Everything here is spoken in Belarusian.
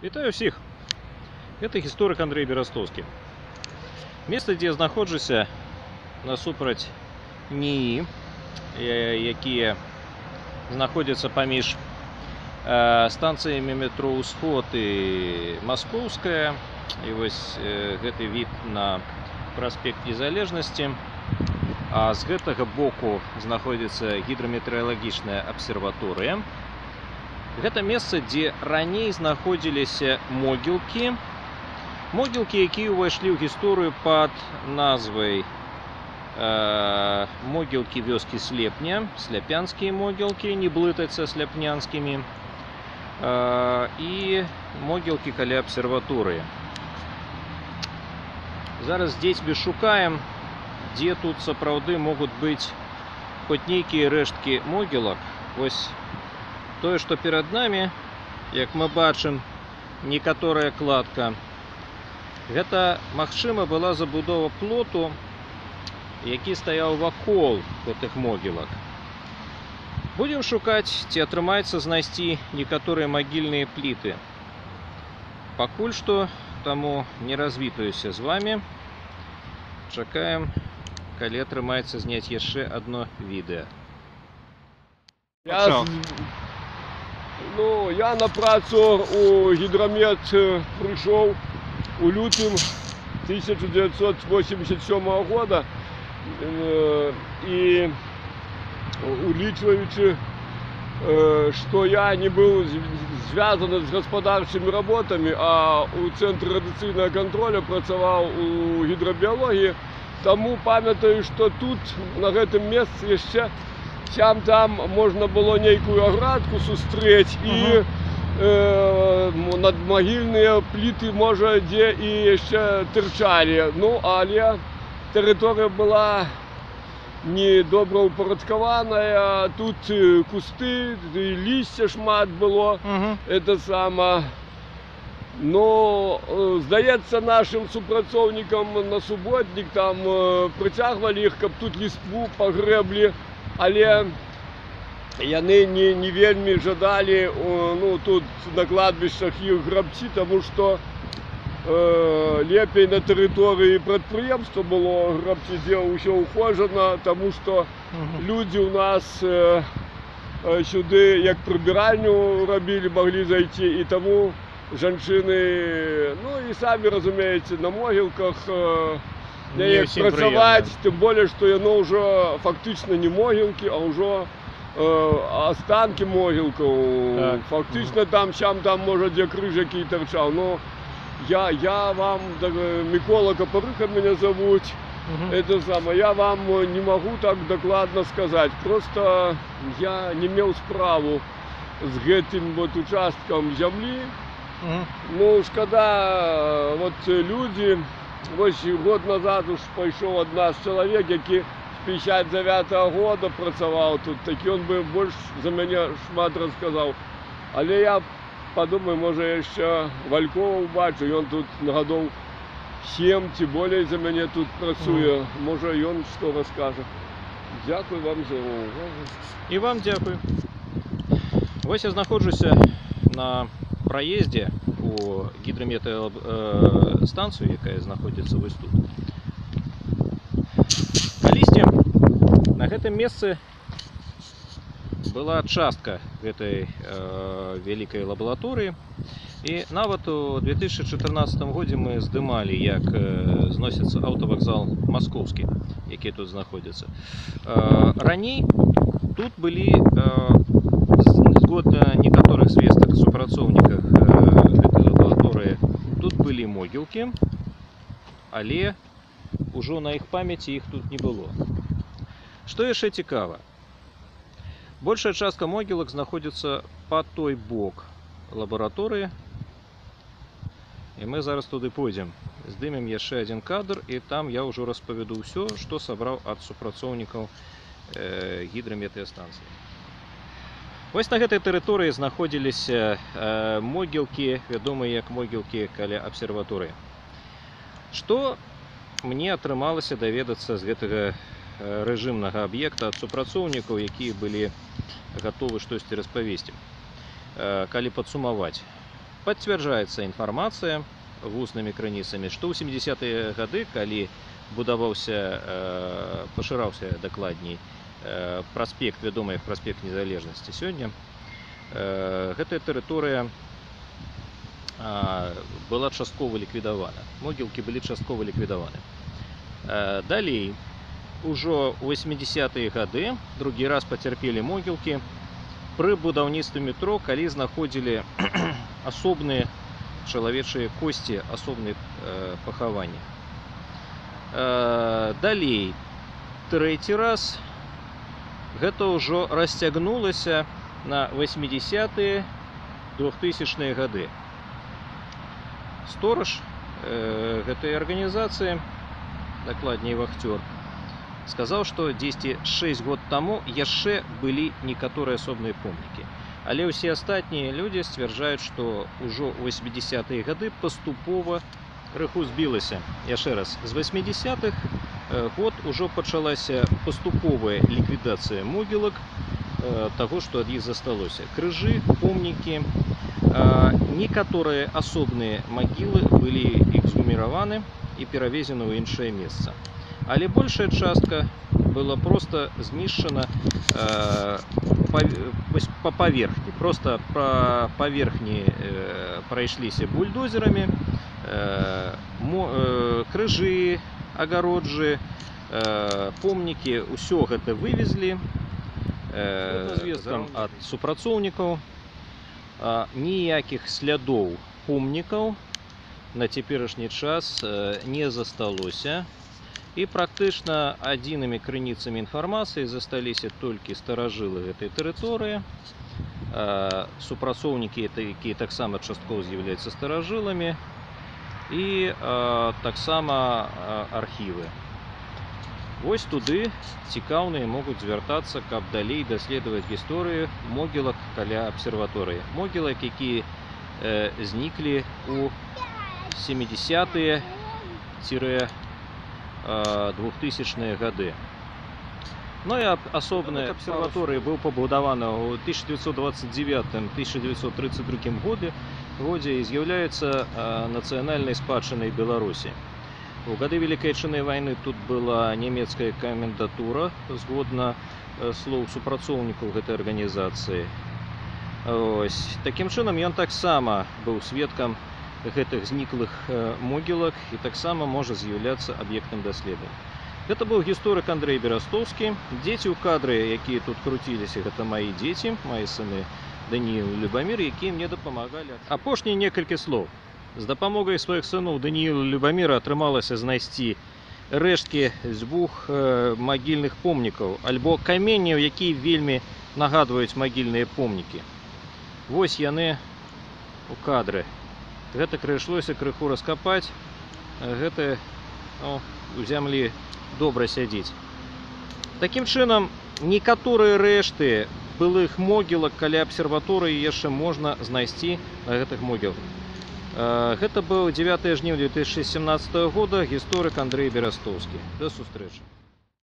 Вітаю всіх! Это гісторык Андрей Берастовскі. Место, дзе я знаходжуся, насупраць НИИ, якія знаходзяцца паміж станцыямі метро Ўсход і Маскоўская. І вось гэты від на праспект Незалежнасці. А з гэтага боку знаходзіцца гідраметэаралагічная абсерваторыя. Гэта месца, дзе раней знаходзіліся могілкі. Могілкі, якія ўвайшлі ў гісторыю пад назвай могілкі вёскі Слепня, сляпянскія могілкі, не блытаць са сляпнянскімі, і могілкі каля абсерваторыі. Зараз з дзецьмі шукаем, дзе тут сапраўды могуць быць хоць нейкія рэшткі могілак. Вось тое, што перад намі, як мы бачым, некаторая кладка. Гэта, магчыма, была забудова плоту, які стаяў вакол гэтых могілак. Будзем шукаць, ці атрымаецца знайсці некаторыя магільныя пліты. Пакуль што, таму не развітаюся з вамі. Чакаем, калі атрымаецца зняць яшчэ одно відэа. Я на працу у гідрамет прыйшоў у лютым 1987 года, і улічваючы, што я не быў звязаны з гаспадарчымі работамі, а у цэнтры радыацыйнага контроля працаваў у гідрабіялогіі, таму памятаю, што тут, на гэтым месцы яшчэ там можна было нейкую аградку сустрэць, і надмагільныя пліты, можа, дзе і яшчэ тырчалі. Ну, але тэрыторыя была недобра ўпарадкаваная, тут кусты, лісця шмат было, это сама. Но, здаецца, нашим супрацоўнікам на суботнік там прыцягвалі іх, каб тут ліству пагрэблі, але яны не вельмі жадалі тут на кладбішчах іх грабці, таму што лепей на тэрыторыі прадпрыемства было грабці, дзе ўсё ухожана, таму што людзі ў нас сюды як прыбіральню рабілі, маглі зайти, і таму жанчыны, і самі разумееце, на могілках неяк працаваць, тым болей, што яно ўжо фактычна не могілкі, а ўжо астанкі могілкаў. Фактычна там, можа, дзе крыж які тарчаў. Но я вам, Мікола Капарыха мяне завуць, это самае, я вам не магу так дакладна сказаць. Просто я не меў справу з гэтым участкам зямлі. Шкада, людзі. Вось год назад уж пайшоў ад нас чалавек, які з 59-го года працаваў тут. Такі ён бы больш за мяне шмат расказаў. Але я падумаю, можа, яшчэ Валькова убачу, ён тут гадоў 7 ці болей за мяне тут працуе. Можа, ён што раскажа. Дзякуй вам за увагу. І вам дзякуй. Вось я знаходжуся на праездзе у гідраметэастанцыю, якая знаходзіцца вось тут. Калісьці на гэтым месцы была частка гэтай вялікай лабараторыі, і нават у 2014 годзе мы здымалі, як зносіцца аўтавакзал Маскоўскі, які тут знаходзіцца. Раней тут былі, згодна некаторых звестак супрацоўніках гэтай лабараторыі, тут былі могілкі, але ўжо на іх памяці іх тут не было. Што яшчэ цікава? Большая частка могілак знаходзіцца па той бок лабараторыі, і мы зараз туды пойдзем, здымем яшчэ адзін кадр, і там я ўжо распавяду ўсё, што сабраў ад супрацоўнікаў гідраметэастанцыі. Вось на гэтай тэрыторыі знаходзіліся могілкі, вядомыя як могілкі каля абсерваторыі. Што мне атрымалася даведацца з гэтага рэжымнага аб'екта ад супрацоўнікаў, якія былі гатовы штосьці распавесці. Калі падсумаваць, Пацвярджаецца інфармацыя вуснымі крыніцамі, што ў 70-е гады, калі пашыраўся дакладней праспект, вядомы як праспект Незалежнасці сёння, гэтая тэрыторыя была часткова ліквідавана. Могілкі былі часткова ліквідаваны. Далей, ужо ў 80-е гады другі раз пацярпелі могілкі пры будаўніцтве метро, калі знаходзілі асобныя чалавечыя косці, асобных пахаваннях. Далей, трэці раз гэта ўжо расцягнулася на 80-е, 2000-е гады. Сторож гэтай арганізацыі, дакладней вахтёр, сказаў, што 6 год таму яшчэ былі некаторыя асобныя помнікі. Але ўсе астатнія людзі сцвярджаюць, што ўжо ў 80-е гады паступова крыху збілася. Яшчэ раз, з 80-х год ужо пачалася паступовая ліквідацыя могілак, таго, што ад іх засталося. Крыжы, помнікі, некаторыя асобныя магілы былі эксгуміраваны і перавезены ў іншае месца. Але большая частка была проста знішчана па паверхні. Проста па паверхні прайшліся бульдозерамі, крыжы, агароджы, помнікі, усё гэта вывезлі. Звесткам ад супрацоўнікаў ніякіх слядоў помнікаў на цяперашні час не засталося. І практычна адзінымі крыніцамі інфармацыі засталіся толькі старажылы гэтай тэрыторыі, супрацоўнікі, якія таксама часткова з'яўляюцца старажыламі, і таксама архівы. Вось туды цікаўныя могуць звяртацца, каб далей даследаваць гісторыю могілак каля абсерваторыі. Могілак, якія зніклі ў 70-е-2000-е гады. Ну і асобная абсерваторыя быў пабудавана ў 1929-1932 годзе і з'яўляецца нацыянальнай спадчынай Беларусі. У гады Великай Отчыннай вайны тут была нямецкая камендатура, згодна слоў супрацоўнікаў гэтай арганізацыі. Такім чынам, ён таксама быў сведкам гэтых зніклых могілак і таксама можа з'яўляцца аб'ектам даследавання. Гэта быў гісторык Андрэй Берастоўскі. Дзеці ў кадры, якія тут круціліся, гэта маі дзеці, маі сыны Даніил і Любамір, якія мне дапамагалі. Апошнія некалькі слоў. З дапамогай сваіх сыноў Даніила і Любаміра атрымалася знайсці рэшткі з 2 магільных помнікаў, альбо каменняў, якія вельмі нагадваюць магільныя помнікі. Вось яны у кадры. Гэта прыйшлося крыху раскапаць, гэта у зямлі добра сядзіць. Такім чынам, некаторыя рэшты былых могілак каля абсерваторыі яшчэ можна знайсці на гэтых могілках. Гэта быў 9 жніўня 2017 года, гісторык Андрэй Берастоўскі. До сустрэчы.